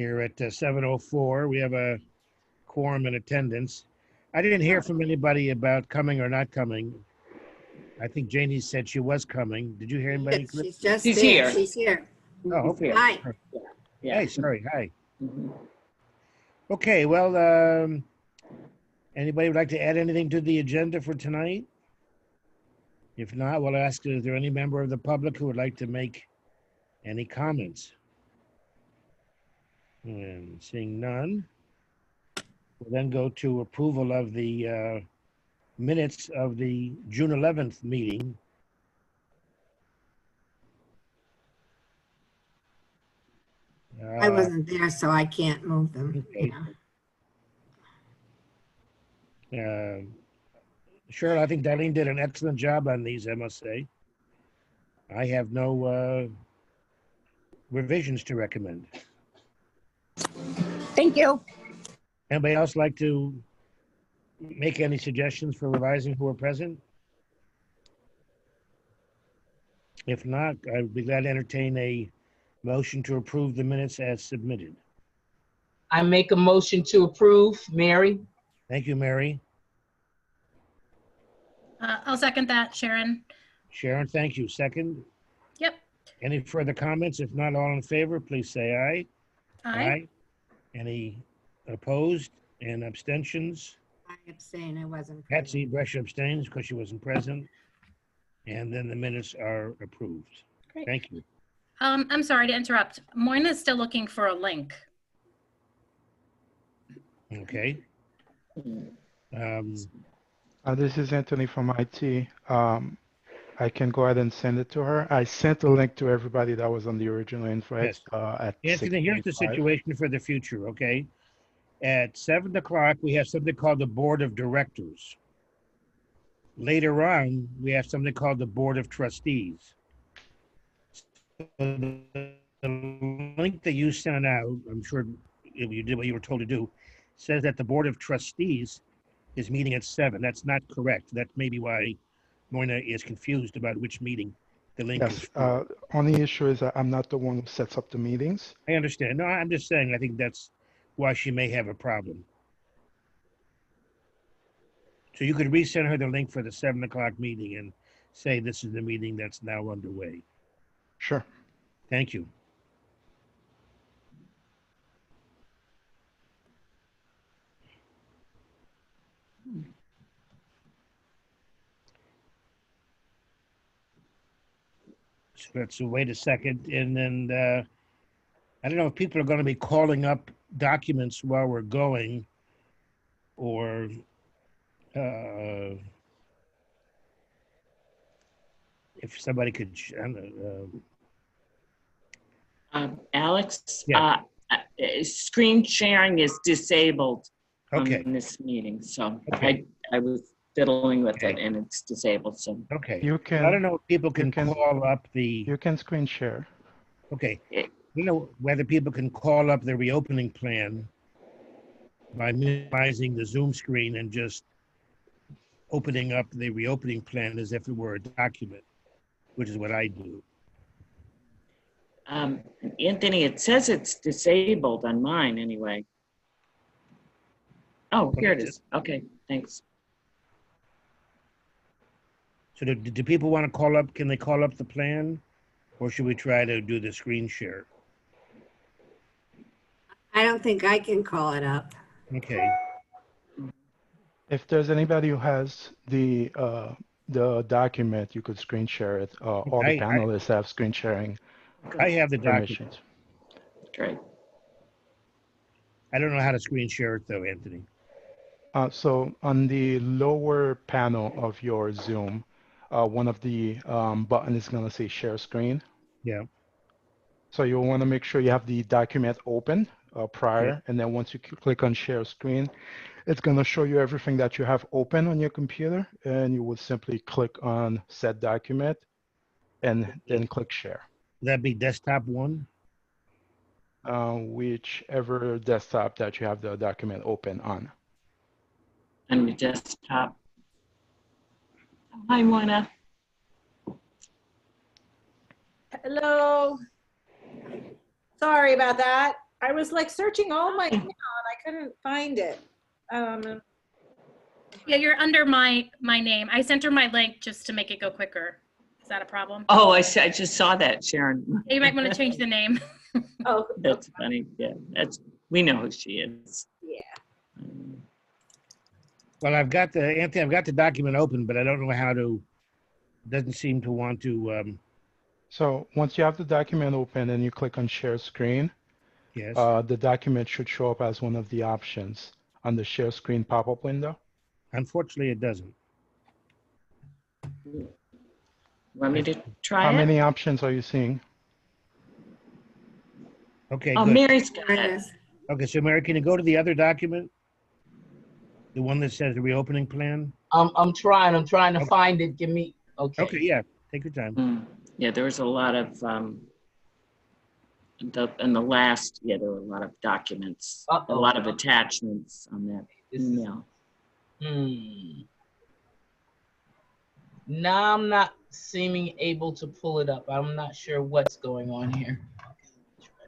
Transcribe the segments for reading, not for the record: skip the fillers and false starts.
here at 7:04. We have a quorum in attendance. I didn't hear from anybody about coming or not coming. I think Janie said she was coming. Did you hear anybody? She's just She's there. here. She's here. Oh, okay. Hi. Yeah. Hey, sorry. Hi. Mhm. Okay, well, anybody would like to add anything to the agenda for tonight? If not, we'll ask, is there any member of the public who would like to make any comments? And seeing none, we'll then go to approval of the minutes of the June 11th meeting. I wasn't there, so I can't move them. Okay. Yeah. Cheryl, I think Darlene did an excellent job on these, I must say. I have no revisions to recommend. Thank you. Anybody else like to make any suggestions for revising who are present? If not, I would be glad to entertain a motion to approve the minutes as submitted. I make a motion to approve, Mary. Thank you, Mary. I'll second that, Sharon. Sharon, thank you. Second, Yep. any further comments? If not, all in favor, please say aye. Aye. Any opposed and abstentions? I abstain. I wasn't Patsy present. Brescia abstains because she wasn't present. And then the minutes are approved. Great. Thank you. I'm sorry to interrupt. Moyna is still looking for a link. Okay. This is Anthony from IT. I can go ahead and send it to her. I sent a link to everybody that was on the original invite at Anthony, here's the 6:25. situation for the future, okay? At 7 o'clock, we have something called the Board of Directors. Later on, we have something called the Board of Trustees. So the link that you sent out, I'm sure you did what you were told to do, says that the Board of Trustees is meeting at 7. That's not correct. That may be why Moyna is confused about which meeting the link is Yes, for. only issue is that I'm not the one who sets up the meetings. I understand. No, I'm just saying, I think that's why she may have a problem. So you could resend her the link for the 7 o'clock meeting and say this is the meeting that's now underway. Sure. Thank you. So let's wait a second. And then I don't know if people are going to be calling up documents while we're going, or if somebody could, Alex, Yeah. Screen sharing is disabled okay, on this meeting, so Okay. I was fiddling with it Okay. and it's disabled, so. okay. You can. I don't know if people can can- call up the, You can screen share. okay. You know, whether people can call up the reopening plan by minimizing the Zoom screen and just opening up the reopening plan as if it were a document, which is what I do. Anthony, it says it's disabled on mine anyway. Oh, here it is. Okay, thanks. So do people want to call up, can they call up the plan? Or should we try to do the screen share? I don't think I can call it up. Okay, If there's anybody who has the document, you could screen share it. All the panelists have screen sharing I have the document. permissions. Great. I don't know how to screen share it though, Anthony. So on the lower panel of your Zoom, one of the button is going to say share screen. Yeah, So you'll want to make sure you have the document open prior, and then once you click on share screen, it's going to show you everything that you have open on your computer, and you would simply click on set document and then click share. would that be desktop one? Whichever desktop that you have the document open on. On your desktop. Hi, Moyna. Hello. Sorry about that. I was like searching all my email and I couldn't find it. Yeah, you're under my name. I sent her my link just to make it go quicker. Is that a problem? Oh, I just saw that, Sharon. You might want to change the name. Oh, That's funny. Yeah, we know who she is. yeah. Well, Anthony, I've got the document open, but I don't know how to, doesn't seem to want to, So once you have the document open and you click on share screen, yes. the document should show up as one of the options on the share screen pop-up window. Unfortunately, it doesn't. Want me to try How it? many options are you seeing? Okay, Oh, good. Mary's got There it it. is. Okay, so Mary, can you go to the other document? The one that says the reopening plan? I'm trying to Okay. find it. Give me, okay. Okay, yeah, take your time. Yeah, there was a lot of, there were a lot of documents, a Uh-oh. lot of attachments on that This is- email. Now I'm not seeming able to pull it up. I'm not sure what's going on here.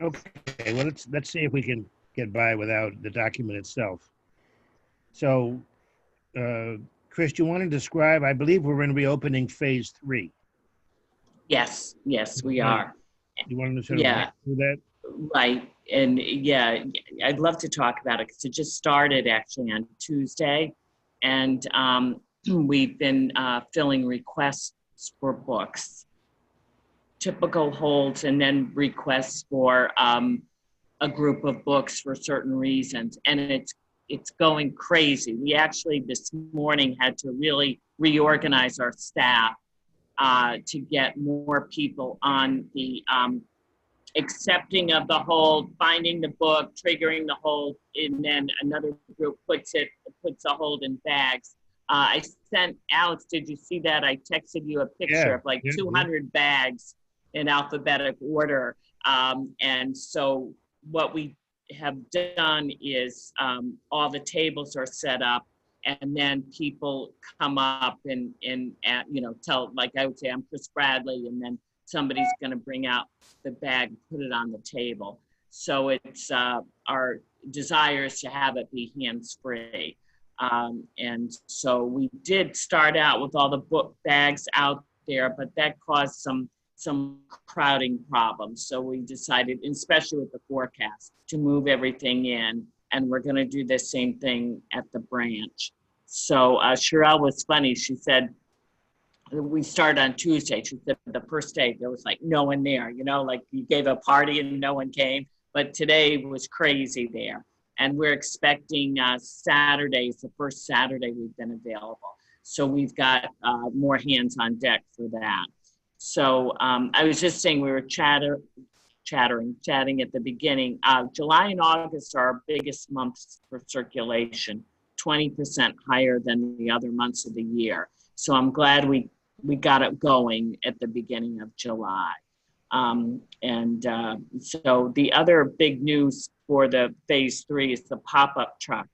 Okay, well, let's see if we can get by without the document itself. So, Chris, do you want to describe, I believe we're in reopening phase 3. Yes, we Okay. are. You want to sort of Yeah. walk through that? Right. And yeah, I'd love to talk about it because it just started actually on Tuesday. And we've been filling requests for books, typical holds, and then requests for a group of books for certain reasons. And it's going crazy. We actually this morning had to really reorganize our staff to get more people on the accepting of the hold, finding the book, triggering the hold, and then another group puts a hold in bags. I sent Alex, did you see that? I texted you a picture Yeah, of like yeah, 200 bags in alphabetic order. And so what we have done is all the tables are set up, and then people come up and tell, like I would say, I'm Chris Bradley, and then somebody's going to bring out the bag and put it on the table. So it's our desire is to have it be hands-free. And so we did start out with all the book bags out there, but that caused some crowding problems. So we decided, especially with the forecast, to move everything in, and we're going to do the same thing at the branch. So Sherelle was funny. She said, we started on Tuesday. She said the first day there was like no one there, like you gave a party and no one came. But today was crazy there. And we're expecting Saturday is the first Saturday we've been available. So we've got more hands on deck for that. So I was just saying we were chatting at the beginning. July and August are our biggest months for circulation, 20% higher than the other months of the year. So I'm glad we got it going at the beginning of July. So the other big news for the phase 3 is the pop-up truck.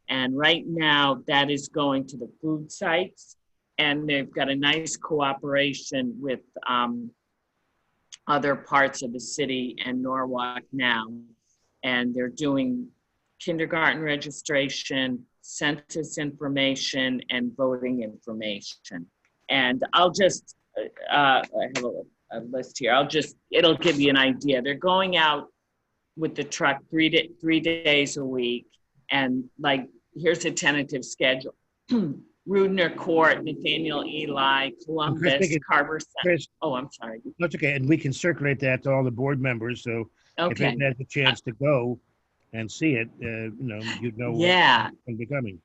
And right now that is going to the food sites, and they've got a nice cooperation with other parts of the city and Norwalk now. And they're doing kindergarten registration, census information, and voting information. And I'll just, I have a list here. It'll give you an idea. They're going out with the truck 3 days a week. And like, here's a tentative schedule. Rudner Court, Nathaniel Eli, Columbus, Carver Center. Chris, Oh, I'm sorry. that's okay. And we can circulate that to all the board members. So if Okay. it has a chance to go and see it, you'd know Yeah. what's going to be coming.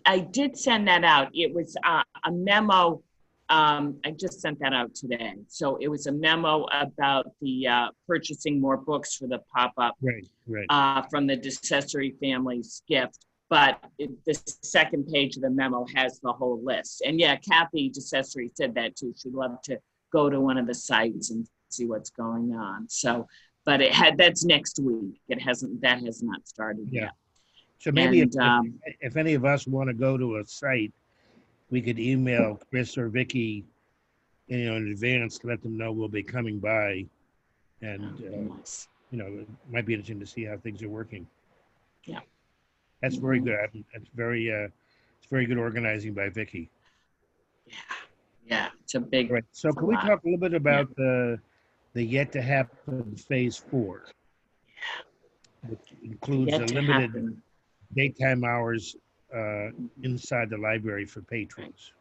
I did send that out. It was a memo. I just sent that out today. So it was a memo about the purchasing more books for the pop-up Right. from the Decessory Family's gift. But the second page of the memo has the whole list. And yeah, Kathy Decessory said that too. She'd love to go to one of the sites and see what's going on. So, but that's next week. That has not started yet. So maybe And, if any of us want to go to a site, we could email Chris or Vicky, in advance to let them know we'll be coming by, and it might be interesting to see how things are working. Yeah. That's very good. That's very, it's very good organizing by Vicky. Yeah, it's a big. All right. So it's a can we lot. talk a little bit about the yet to happen phase 4, which includes Yet a to limited happen. daytime hours inside the library for patrons.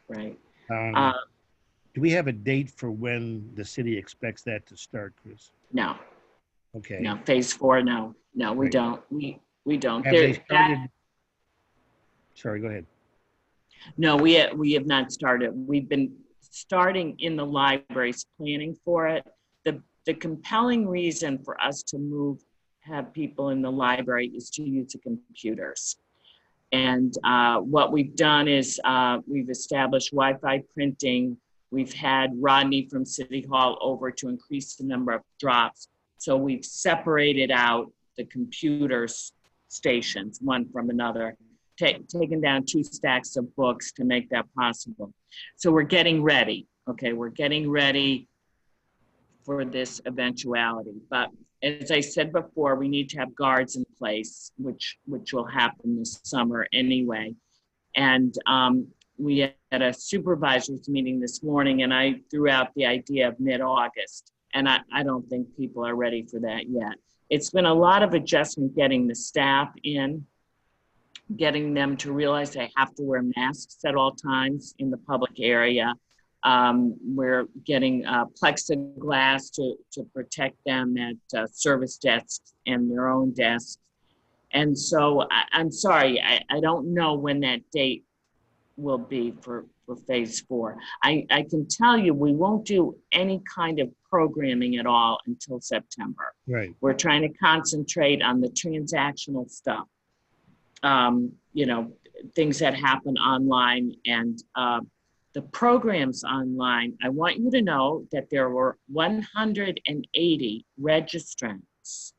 Right. Um, do we have a date for when the city expects that to start, Chris? No, Okay. no, phase 4, no, we Right. don't. We don't. Have they That, started? Sorry, go ahead. no, we have not started. We've been starting in the libraries, planning for it. The compelling reason for us to have people in the library is to use the computers. And what we've done is we've established Wi-Fi printing. We've had Rodney from City Hall over to increase the number of drops. So we've separated out the computer stations, one from another, taken down 2 stacks of books to make that possible. So we're getting ready, okay? We're getting ready for this eventuality. But as I said before, we need to have guards in place, which will happen this summer anyway. And we had a supervisors meeting this morning, and I threw out the idea of mid-August. And I don't think people are ready for that yet. It's been a lot of adjustment getting the staff in, getting them to realize they have to wear masks at all times in the public area. We're getting plexiglass to protect them at service desks and their own desks. And so I'm sorry, I don't know when that date will be for phase 4. I can tell you we won't do any kind of programming at all until September. Right. We're trying to concentrate on the transactional stuff, things that happen online and the programs online. I want you to know that there were 180 registrants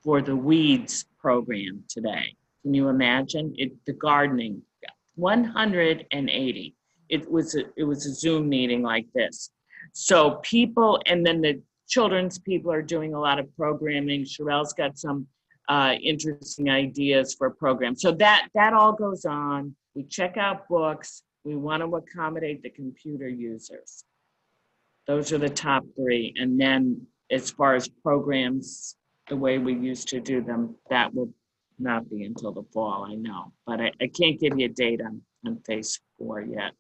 for the weeds program today. Can you imagine it? The gardening, 180. It was a Zoom meeting like this. So people, and then the children's people are doing a lot of programming. Sherelle's got some interesting ideas for programs. So that all goes on. We check out books. We want to accommodate the computer users. Those are the top 3. And then as far as programs, the way we used to do them, that will not be until the fall, I know. But I can't give you a date on phase 4 yet.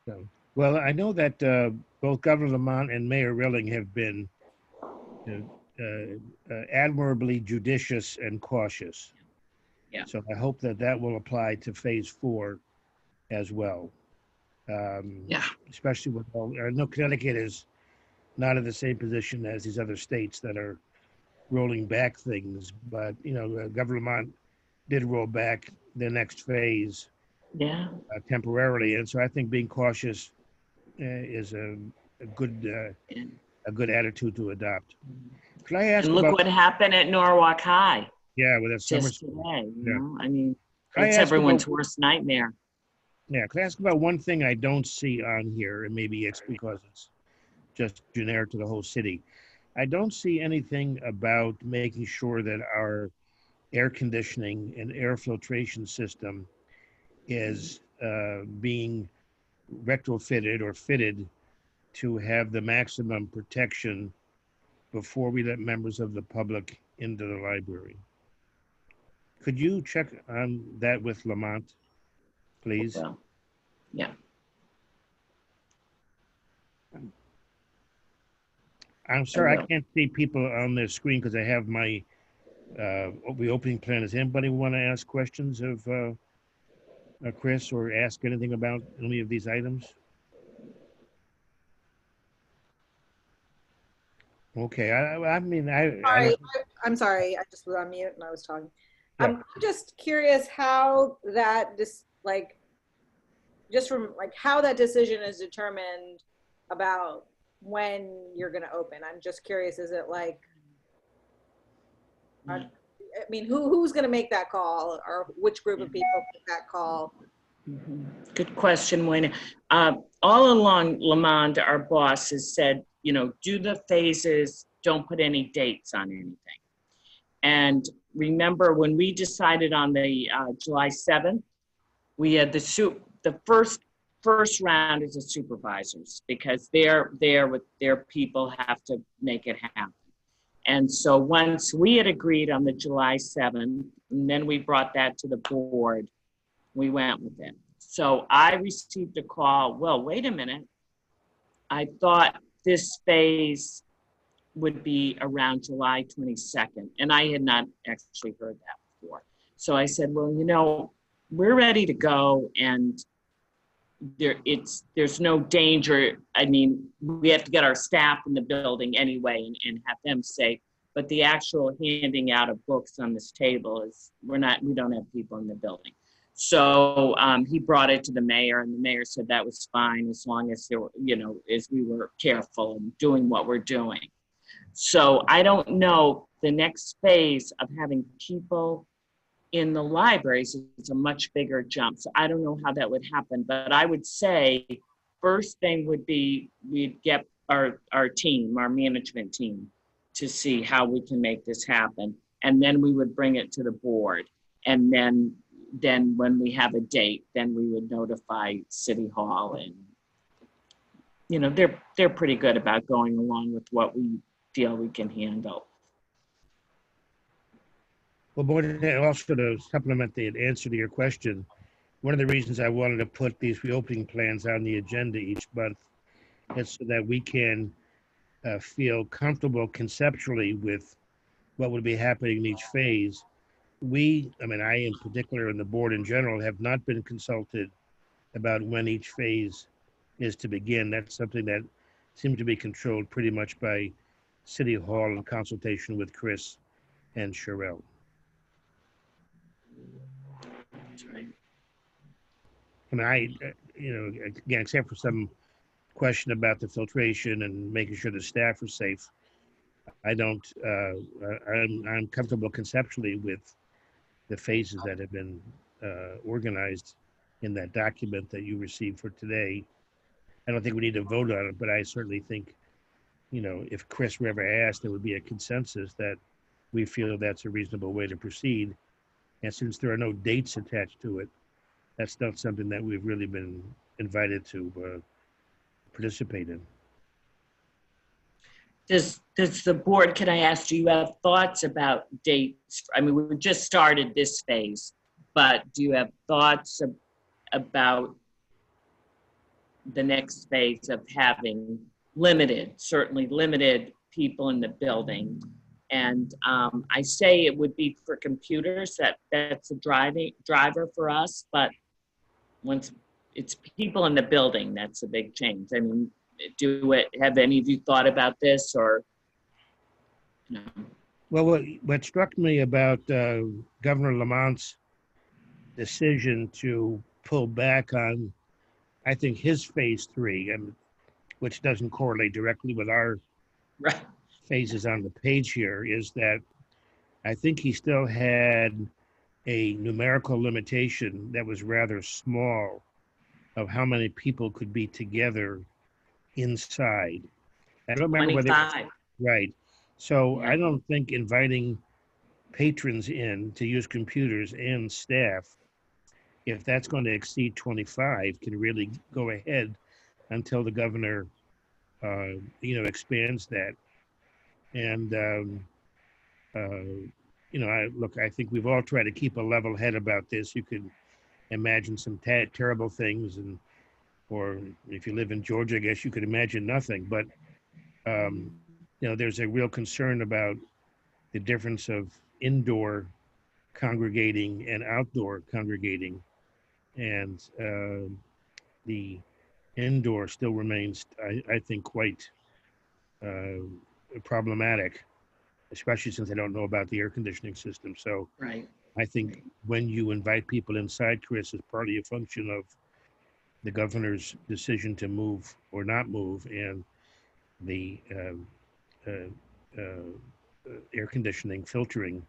So, well, I know that both Governor Lamont and Mayor Rilling have been admirably judicious and cautious. Yeah. So I hope that will apply to phase 4 as well. Yeah. Especially with I know Connecticut is not in the same position as these other states that are rolling back things, but Governor Lamont did roll back the next phase. Yeah. Temporarily, and so I think being cautious is a good attitude to adopt. Could I ask And look about what happened at Norwalk High with that summer just school? today. Yeah. I mean, Could I it's ask everyone's about- worst nightmare. Yeah, could I ask about one thing I don't see on here, and maybe it's because it's just generic to the whole city. I don't see anything about making sure that our air conditioning and air filtration system is being retrofitted or fitted to have the maximum protection before we let members of the public into the library. Could you check on that with Lamont, please? Well, yeah. I'm sorry, I will. can't see people on the screen because I have my the opening plan. Does anybody want to ask questions of Chris or ask anything about any of these items? Okay, I'm sorry, I just was on mute and I was talking. Yeah. I'm just curious how that how that decision is determined about when you're going to open. I'm just curious, is it like, I mean, who's going to make that call, or which group of people make that call? Good question, Wayne. All along, Lamont, our boss, has said, do the phases don't put any dates on anything. And remember when we decided on the July 7th, we had the first round is the supervisors, because they're there with their people, have to make it happen. And so once we had agreed on the July 7th, and then we brought that to the board, we went with it. So I received a call, well, wait a minute. I thought this phase would be around July 22nd. And I had not actually heard that before. So I said, well, you know, we're ready to go, and there's no danger. I mean, we have to get our staff in the building anyway and have them safe. But the actual handing out of books on this table is, we don't have people in the building. So he brought it to the mayor, and the mayor said that was fine as long as there were, you know, as we were careful and doing what we're doing. So I don't know, the next phase of having people in the libraries is a much bigger jump. So I don't know how that would happen, but I would say first thing would be we'd get our team, our management team, to see how we can make this happen. And then we would bring it to the board. And then when we have a date, then we would notify City Hall, and, you know, they're pretty good about going along with what we feel we can handle. Well, more than that, also to supplement the answer to your question, one of the reasons I wanted to put these reopening plans on the agenda each month is so that we can feel comfortable conceptually with what would be happening in each phase. I in particular, and the board in general, have not been consulted about when each phase is to begin. That's something that seems to be controlled pretty much by City Hall in consultation with Chris and Sherelle. That's right. I mean, again, except for some question about the filtration and making sure the staff are safe, I'm comfortable conceptually with the phases that have been organized in that document that you received for today. I don't think we need to vote on it, but I certainly think, you know, if Chris were ever asked, there would be a consensus that we feel that's a reasonable way to proceed. And since there are no dates attached to it, that's not something that we've really been invited to participate in. Does the board, can I ask, do you have thoughts about dates? I mean, we just started this phase, but do you have thoughts about the next phase of having certainly limited people in the building? And I say it would be for computers, that's a driver for us, but once it's people in the building, that's a big change. I mean, have any of you thought about this, or no? Well, what struck me about Governor Lamont's decision to pull back on, I think, his phase 3, which doesn't correlate directly with our Right. phases on the page here, is that I think he still had a numerical limitation that was rather small of how many people could be together inside. I don't remember whether, 25. right. So Yeah. I don't think inviting patrons in to use computers and staff, if that's going to exceed 25, can really go ahead until the governor, expands that. And, I think we've all tried to keep a level head about this. You could imagine some terrible things, or if you live in Georgia, I guess you could imagine nothing. But, there's a real concern about the difference of indoor congregating and outdoor congregating. And the indoor still remains, I think, quite problematic, especially since I don't know about the air conditioning system. So Right. I think when you invite people inside, Chris, is partly a function of the governor's decision to move or not move, and the air conditioning filtering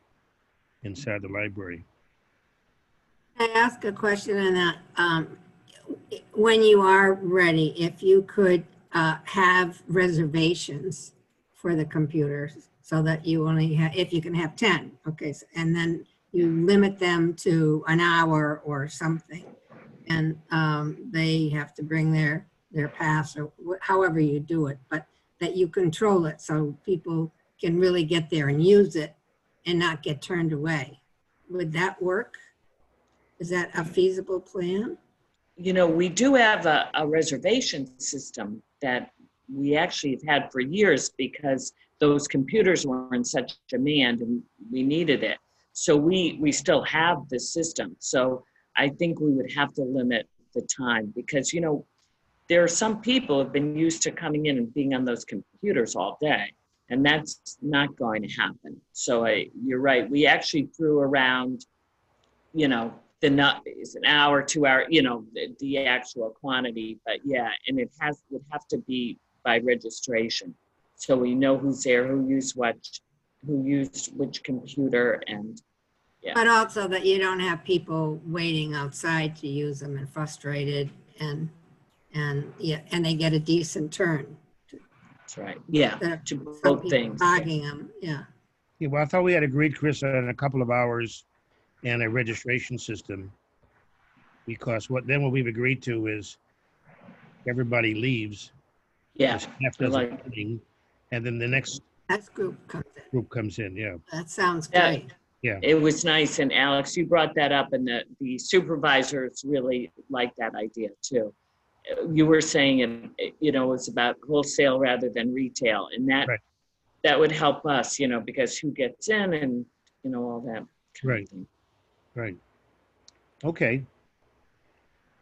inside the library. Can I ask a question on that? When you are ready, if you could have reservations for the computers so that you only have, if you can have 10, okay, and then you limit them to an hour or something. And they have to bring their pass or however you do it, but that you control it so people can really get there and use it and not get turned away. Would that work? Is that a feasible plan? You know, we do have a reservation system that we actually have had for years because those computers were in such demand and we needed it. So we still have the system. So I think we would have to limit the time because, you know, there are some people who have been used to coming in and being on those computers all day, and that's not going to happen. So you're right. We actually threw around, you know, is an hour, 2 hour, you know, the actual quantity, but yeah, and would have to be by registration. So we know who's there, who used which computer, and yeah. But also that you don't have people waiting outside to use them and frustrated and they get a decent turn. That's right. Yeah, Instead to of some both people things. Hogging them, yeah. Yeah, well, I thought we had agreed, Chris, on a couple of hours and a registration system. Because what we've agreed to is everybody leaves. Yeah, The staff I does a like meeting, and then the next That group comes in. group comes in, yeah. That sounds Yeah. great. Yeah. it was nice, and Alex, you brought that up, and the supervisors really like that idea too. You were saying it, you know, it's about wholesale rather than retail, and Right. that would help us, you know, because who gets in and, you know, all that kind Right. of thing. Right. Okay.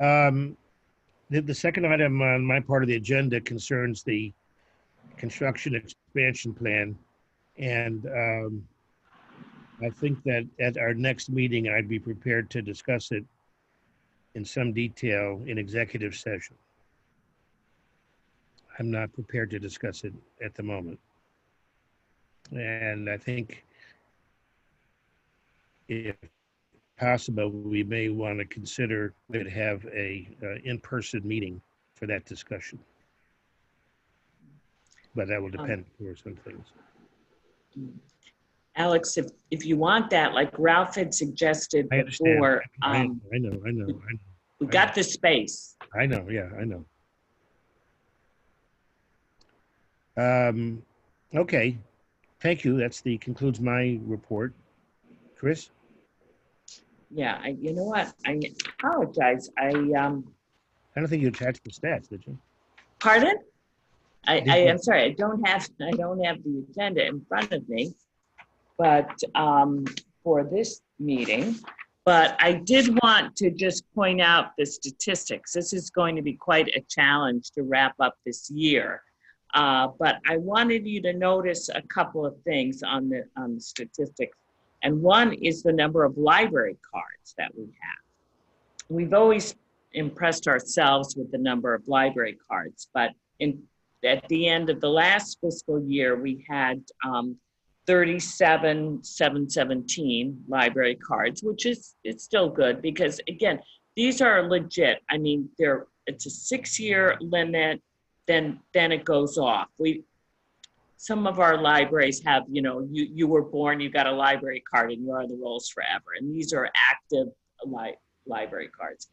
The second item on my part of the agenda concerns the construction expansion plan. And I think that at our next meeting, I'd be prepared to discuss it in some detail in executive session. I'm not prepared to discuss it at the moment. And I think if possible, we may want to consider we'd have a in-person meeting for that discussion. But that will depend, of course, on things. Alex, if you want that, like Ralph had suggested I understand. before, I know. we got the space. I know, yeah, I know. Okay, thank you. Concludes my report. Chris? Yeah, you know what? I apologize. I don't think you attached the stats, did you? Pardon? Did you? I'm sorry. I don't have the agenda in front of me, but for this meeting. But I did want to just point out the statistics. This is going to be quite a challenge to wrap up this year. But I wanted you to notice a couple of things on the statistics. And one is the number of library cards that we have. We've always impressed ourselves with the number of library cards, but at the end of the last fiscal year, we had 37,717 library cards, which it's still good because again, these are legit. I mean, it's a 6-year limit, then it goes off. Some of our libraries have, you know, you were born, you got a library card and you're on the rolls forever. And these are active library cards.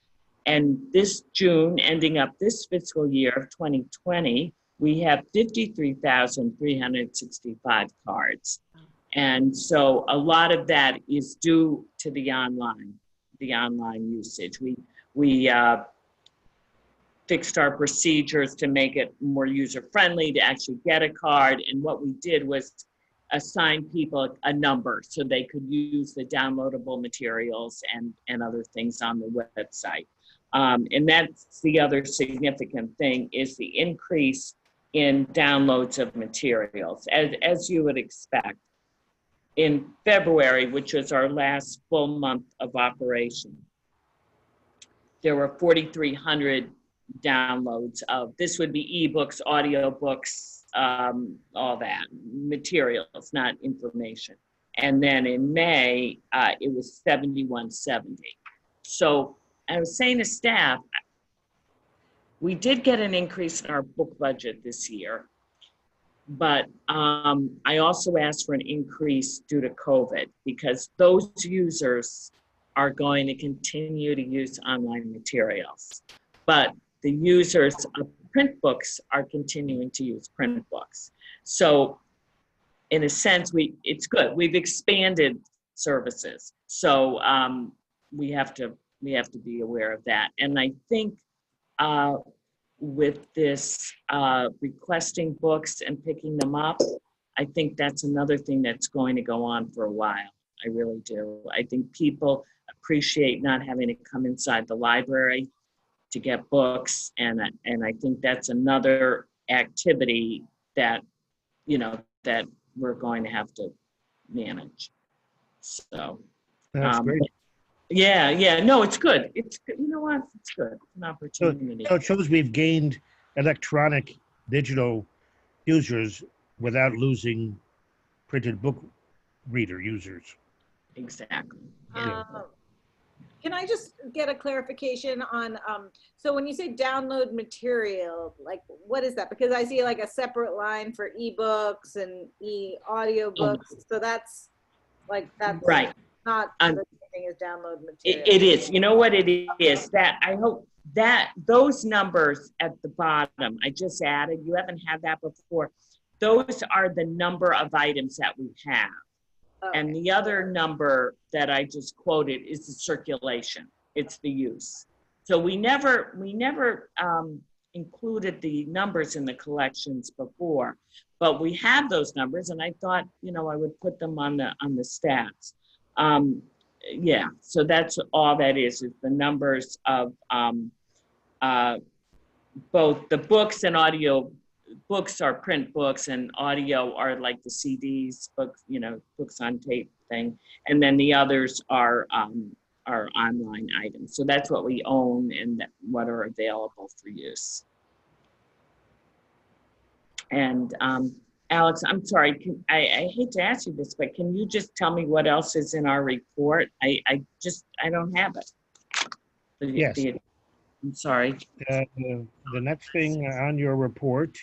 And this June, ending up this fiscal year of 2020, we have 53,365 cards. And so a lot of that is due to the online usage. We fixed our procedures to make it more user-friendly to actually get a card. And what we did was assign people a number so they could use the downloadable materials and other things on the website. And that's the other significant thing is the increase in downloads of materials, as you would expect. In February, which was our last full month of operation, there were 4,300 downloads of, this would be ebooks, audiobooks, all that, materials, not information. And then in May, it was 7,170. So I was saying to staff, we did get an increase in our book budget this year. But I also asked for an increase due to COVID because those users are going to continue to use online materials. But the users of print books are continuing to use print books. So in a sense, it's good. We've expanded services. So we have to be aware of that. And I think with this requesting books and picking them up, I think that's another thing that's going to go on for a while. I really do. I think people appreciate not having to come inside the library to get books, and I think that's another activity that, you know, that we're going to have to manage. So That's great. yeah, no, it's good. It's good. You know what? It's good. It's an opportunity. So it shows we've gained electronic digital users without losing printed book reader users. Exactly. Yeah. Can I just get a clarification on, so when you say download material, like what is that? Because I see like a separate line for ebooks and audiobooks. So that's like, that's Right. not the same thing as download material. It is. You know what it is? That I hope that those numbers at the bottom, I just added, you haven't had that before. Those are the number of items that we have. Okay. And the other number that I just quoted is the circulation. It's the use. So we never included the numbers in the collections before, but we have those numbers, and I thought, you know, I would put them on the stats. Yeah, so that's all that is the numbers of both the books and audio. Books are print books, and audio are like the CDs, books, you know, books on tape thing. And then the others are online items. So that's what we own and what are available for use. And Alex, I'm sorry, I hate to ask you this, but can you just tell me what else is in our report? I don't have it. Yes. I'm sorry. The next thing on your report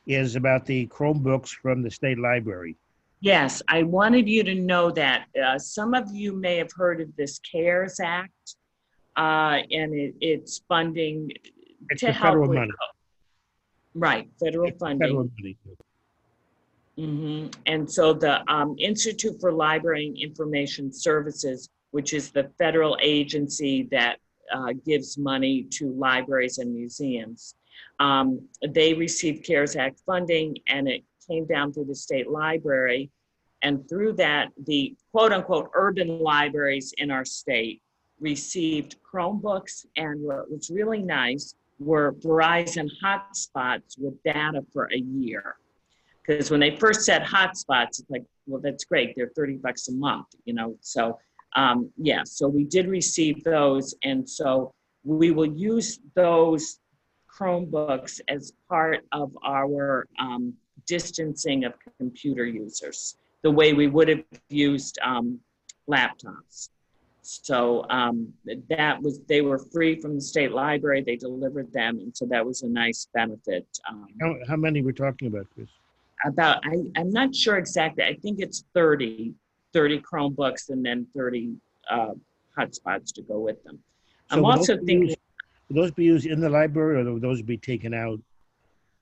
is about the Chromebooks from the state library. Yes, I wanted you to know that some of you may have heard of this CARES Act, and it's funding It's to the help federal with, money. right, federal It's the funding. federal money. And so the Institute for Library and Information Services, which is the federal agency that gives money to libraries and museums, they received CARES Act funding, and it came down through the state library. And through that, the quote unquote urban libraries in our state received Chromebooks, and what was really nice were Verizon hotspots with data for a year. Because when they first said hotspots, it's like, well, that's great. They're $30 a month, you know? So yeah, so we did receive those. And so we will use those Chromebooks as part of our distancing of computer users, the way we would have used laptops. So they were free from the state library. They delivered them. And so that was a nice benefit. How many we're talking about, Chris? I'm not sure exactly. I think it's 30 Chromebooks and then 30 hotspots to go with them. So I'm also thinking, will those be used in the library, or will those be taken out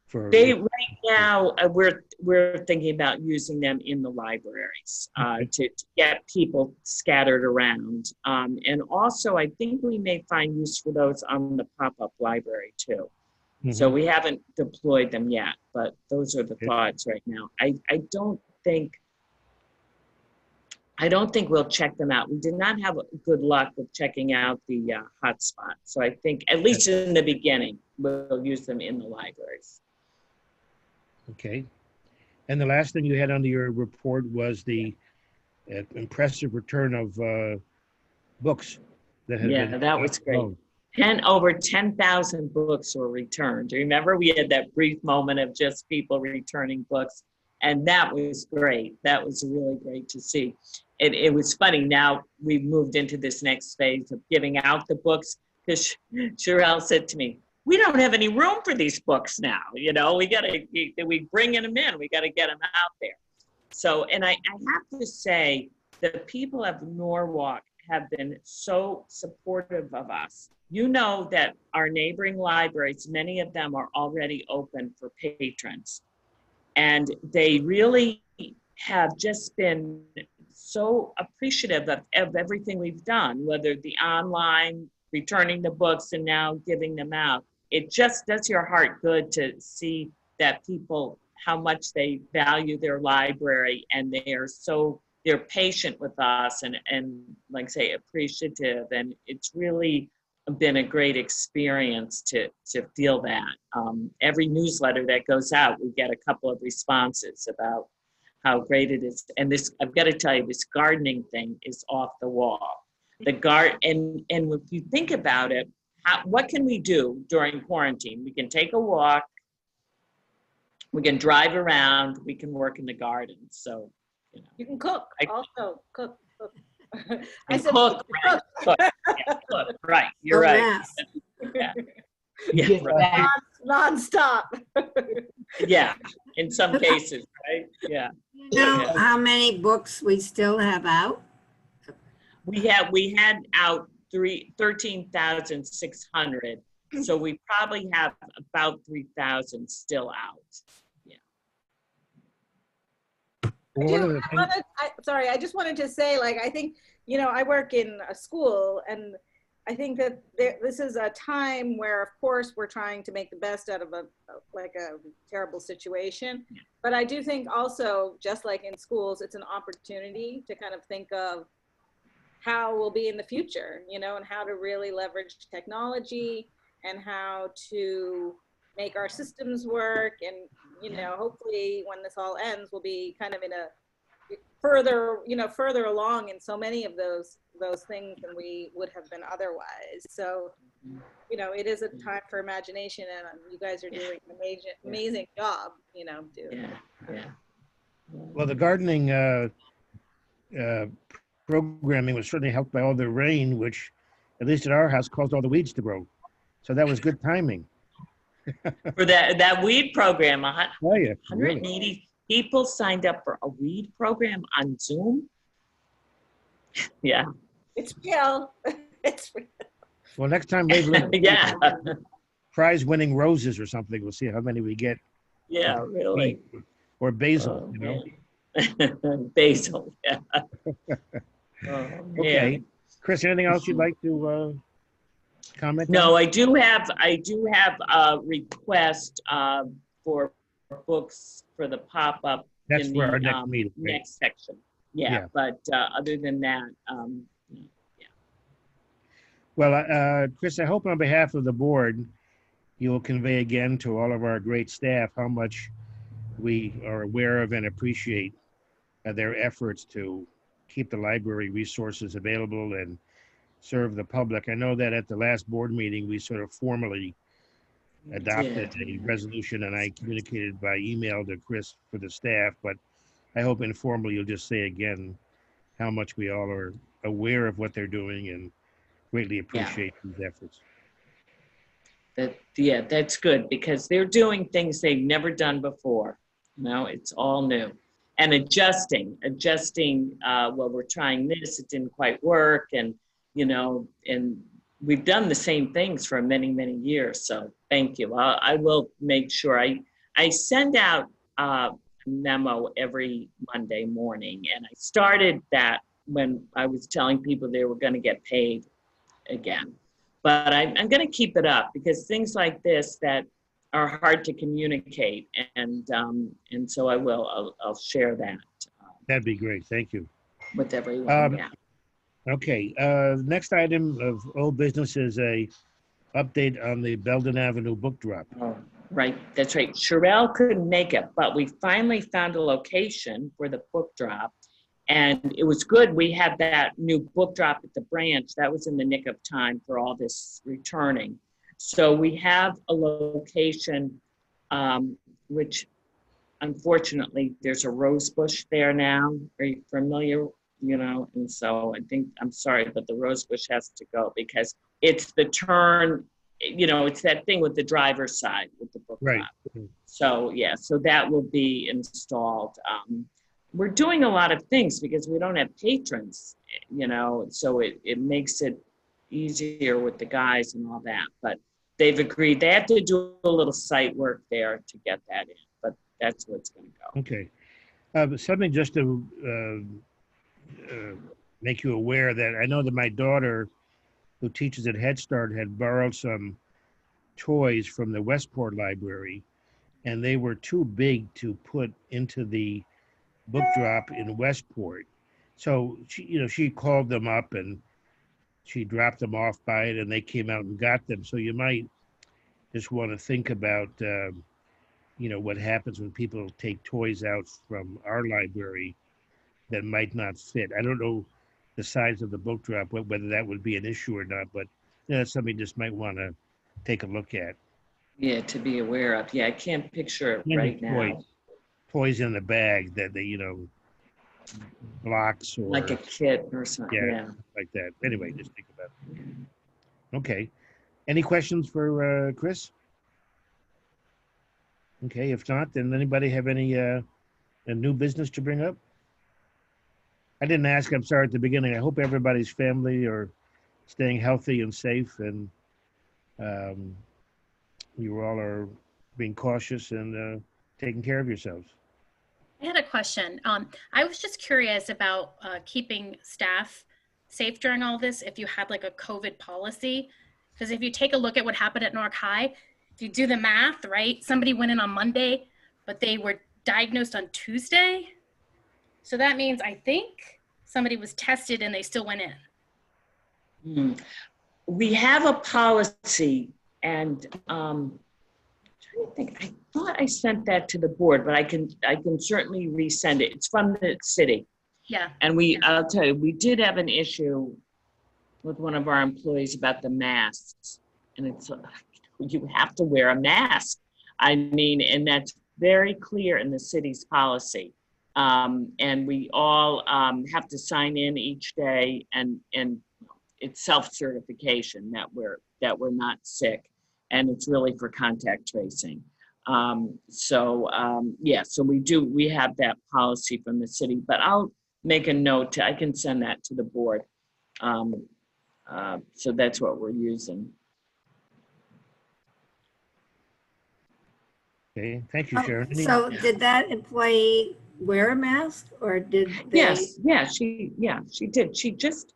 for? right now we're thinking about using them in the libraries to get people scattered around. And also I think we may find use for those on the pop-up library too. So we haven't deployed them yet, but those are the thoughts right now. I don't think we'll check them out. We did not have good luck with checking out the hotspot. So I think at least in the beginning, we'll use them in the libraries. Okay. And the last thing you had under your report was the impressive return of books that had been. Yeah, that was great. Over 10,000 books were returned. Remember, we had that brief moment of just people returning books, and that was great. That was really great to see. It was funny. Now we've moved into this next phase of giving out the books, because Sherelle said to me, we don't have any room for these books now. You know, we bringing them in, we got to get them out there. So, and I have to say, the people of Norwalk have been so supportive of us. You know that our neighboring libraries, many of them are already open for patrons. And they really have just been so appreciative of everything we've done, whether the online, returning the books, and now giving them out. It just does your heart good to see that people, how much they value their library, and they're patient with us and like say appreciative, and it's really been a great experience to feel that. Every newsletter that goes out, we get a couple of responses about how great it is. And this, I've got to tell you, this gardening thing is off the wall. And if you think about it, what can we do during quarantine? We can take a walk, we can drive around, we can work in the garden. So, you know. You can cook, also cook. I And said cook, right, cook, yeah, cook, right, you're Oh, right. yes. Yeah, Get right. back. Non-stop. Yeah, in some cases, right? Yeah. You know how many books we still have out? We had out 13,600. So we probably have about 3,000 still out. Yeah. I just wanted to say, like, I think, you know, I work in a school, and I think that this is a time where, of course, we're trying to make the best out of a terrible situation. But I do think also, just like in schools, it's an opportunity to kind of think of how we'll be in the future, you know, and how to really leverage technology and how to make our systems work. And, you know, hopefully when this all ends, we'll be kind of in a further along in so many of those things than we would have been otherwise. So, you know, it is a time for imagination, and you guys are doing an amazing job, you know, Yeah. Well, the gardening programming was certainly helped by all the rain, which, at least at our house, caused all the weeds to grow. So that was good timing. For that weed program, Oh, yeah, 180 really. people signed up for a weed program on Zoom. Yeah. it's real. It's real. Well, next time, maybe Yeah. prize-winning roses or something. We'll see how many we get. Yeah, really. Or basil, Oh, you know. Basil, yeah. Oh, Okay, man. Chris, anything else you'd like to comment on? No, I do have a request for books for the pop-up That's in for the our next meeting, right? next section. Yeah, Yeah. but other than that, yeah. Well, Chris, I hope on behalf of the board, you will convey again to all of our great staff how much we are aware of and appreciate their efforts to keep the library resources available and serve the public. I know that at the last board meeting, we sort of formally adopted a resolution, and I communicated by email to Chris for the staff, but I hope informally you'll just say again how much we all are aware of what they're doing and greatly appreciate these efforts. That's good, because they're doing things they've never done before. You know, it's all new. And adjusting, well, we're trying this, it didn't quite work. And, you know, and we've done the same things for many, many years. So thank you. I will make sure I send out a memo every Monday morning. And I started that when I was telling people they were going to get paid again. But I'm going to keep it up, because things like this that are hard to communicate, and so I will. I'll share that. That'd be great. Thank you. With everyone. Yeah. Okay. Next item of old business is a update on the Belden Avenue book drop. Oh, right. That's right. Sherelle couldn't make it, but we finally found a location for the book drop. And it was good. We had that new book drop at the branch. That was in the nick of time for all this returning. So we have a location, which unfortunately there's a rose bush there now. Are you familiar? You know, and so I'm sorry, but the rose bush has to go, because it's the turn it's that thing with the driver's side with the book Right. drop. So yeah, so that will be installed. We're doing a lot of things because we don't have patrons, so it makes it easier with the guys and all that. But they've agreed they have to do a little site work there to get that in, but that's what's going to go. Okay. Something just to make you aware that I know that my daughter, who teaches at Head Start, had borrowed some toys from the Westport Library, and they were too big to put into the book drop in Westport. So she called them up and she dropped them off by it, and they came out and got them. So you might just want to think about, what happens when people take toys out from our library that might not fit. I don't know the size of the book drop, whether that would be an issue or not, but that's something you just might want to take a look at. Yeah, to be aware of. Yeah, I can't picture it Maybe right now. Toys in the bag that they, blocks or Like a kit or something. Yeah. like that. Anyway, just think about it. Okay. Any questions for Chris? Okay, if not, then anybody have any a new business to bring up? I didn't ask, I'm sorry, at the beginning. I hope everybody's family are staying healthy and safe, and you all are being cautious and taking care of yourselves. I had a question. I was just curious about keeping staff safe during all this, if you had like a COVID policy. Because if you take a look at what happened at Nork High, if you do the math, right, somebody went in on Monday, but they were diagnosed on Tuesday. So that means I think somebody was tested and they still went in. We have a policy, and I'm trying to think. I thought I sent that to the board, but I can certainly resend it. It's from the city. Yeah. And I'll tell you, we did have an issue with one of our employees about the masks, and it's you have to wear a mask. I mean, and that's very clear in the city's policy. And we all have to sign in each day, and it's self-certification that we're not sick, and it's really for contact tracing. So we have that policy from the city, but I'll make a note I can send that to the board. So that's what we're using. Okay, thank you, Sharon. So did that employee wear a mask, or did they? Yes, she did. She just,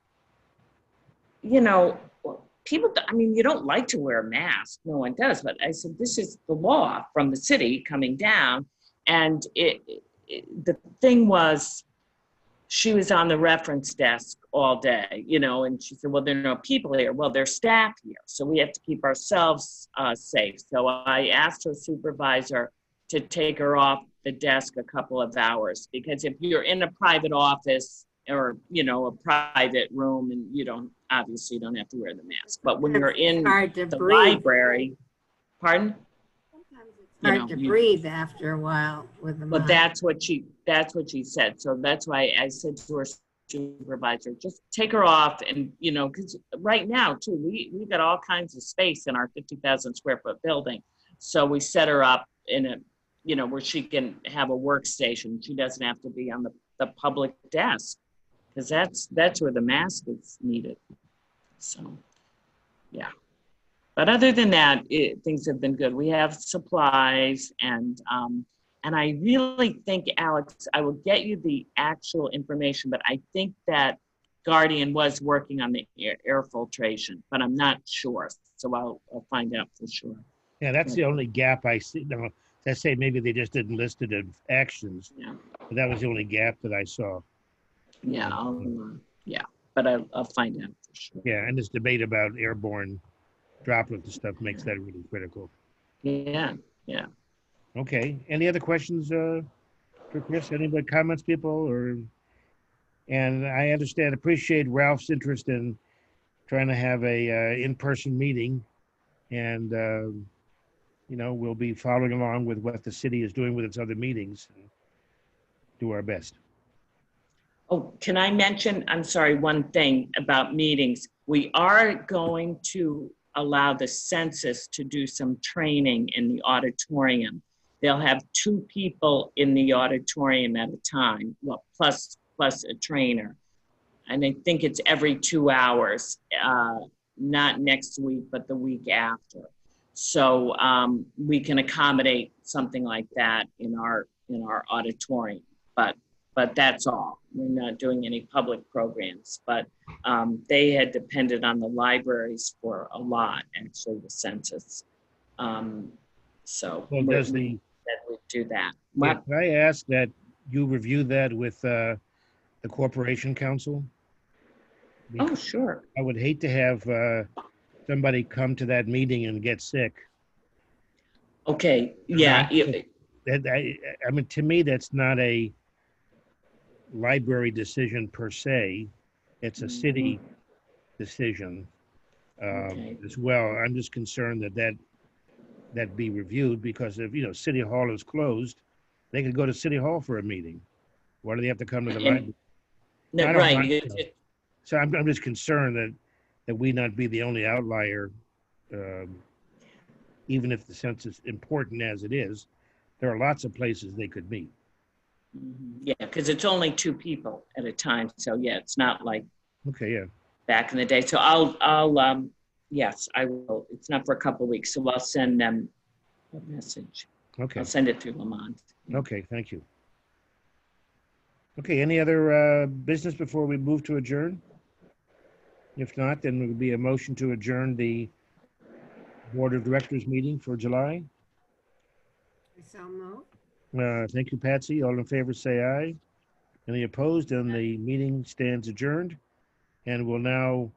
people, you don't like to wear a mask. No one does. But I said, this is the law from the city coming down. And the thing was, she was on the reference desk all day, and she said, well, there are no people here. Well, there's staff here. So we have to keep ourselves safe. So I asked her supervisor to take her off the desk a couple of hours, because if you're in a private office or, a private room, and you don't have to wear the mask. But when you're in the library, pardon? Hard to breathe after a while with the mask. But that's what she said. So that's why I said to her supervisor, just take her off, and because right now too, we've got all kinds of space in our 50,000 square foot building. So we set her up in a where she can have a workstation. She doesn't have to be on the public desk, because that's where the mask is needed. So yeah. But other than that, things have been good. We have supplies, and I really think, Alex, I will get you the actual information, but I think that Guardian was working on the air filtration, but I'm not sure. So I'll find out for sure. Yeah, that's the only gap I see. No, let's say maybe they just didn't list it in actions. Yeah. But that was the only gap that I saw. Yeah, but I'll find out for sure. Yeah, and this debate about airborne droplets and stuff makes that really critical. Yeah. Okay. Any other questions for Chris? Anybody comments, people? And I appreciate Ralph's interest in trying to have a in-person meeting, and we'll be following along with what the city is doing with its other meetings. And do our best. Oh, can I mention? I'm sorry. One thing about meetings, we are going to allow the census to do some training in the auditorium. They'll have 2 people in the auditorium at a time, well, plus a trainer. And I think it's every 2 hours, not next week, but the week after. So we can accommodate something like that in our auditorium, but that's all. We're not doing any public programs, but they had depended on the libraries for a lot, actually, the census. So Well, we does said the, we'd do that. can I ask that you review that with the Corporation Council? Oh, sure. I would hate to have somebody come to that meeting and get sick. Okay, yeah. I mean, to me, that's not a library decision per se. It's a city decision Okay. as well. I'm just concerned that be reviewed, because if, City Hall is closed, they could go to City Hall for a meeting. Why do they have to come to the library? I No, don't right. mind, So I'm just concerned that we not be the only outlier, even if the census important as it is. There are lots of places they could meet. Yeah, because it's only 2 people at a time. So yeah, it's not like Okay, yeah. back in the day. So yes, I will. It's not for a couple of weeks, so I'll send them a message. Okay. I'll send it through Lamont. Okay, thank you. Okay, any other business before we move to adjourn? If not, then it would be a motion to adjourn the Board of Directors meeting for July. So move. Thank you, Patsy. All in favor, say aye. Any opposed? And the meeting stands adjourned. And we'll now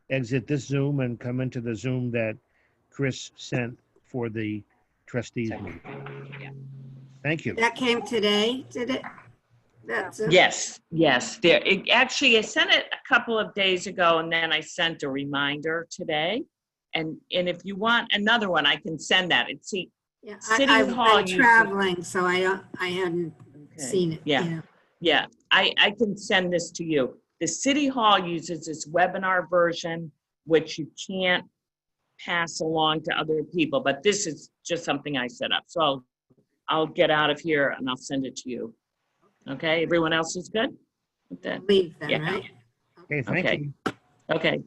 exit this Zoom and come into the Zoom that Chris sent for the trustees meeting. Yeah. Thank you. That came today, did it? That's it? Yes. Actually, I sent it a couple of days ago, and then I sent a reminder today. And if you want another one, I can send that. Yeah, City I've Hall been uses- traveling, so I hadn't seen it. Yeah. Yeah, I can send this to you. The City Hall uses this webinar version, which you can't pass along to other people, but this is just something I set up. So I'll get out of here and I'll send it to you. Okay, everyone else is good with that? Leave then, Yeah. right? Okay, thank Okay. you. Okay,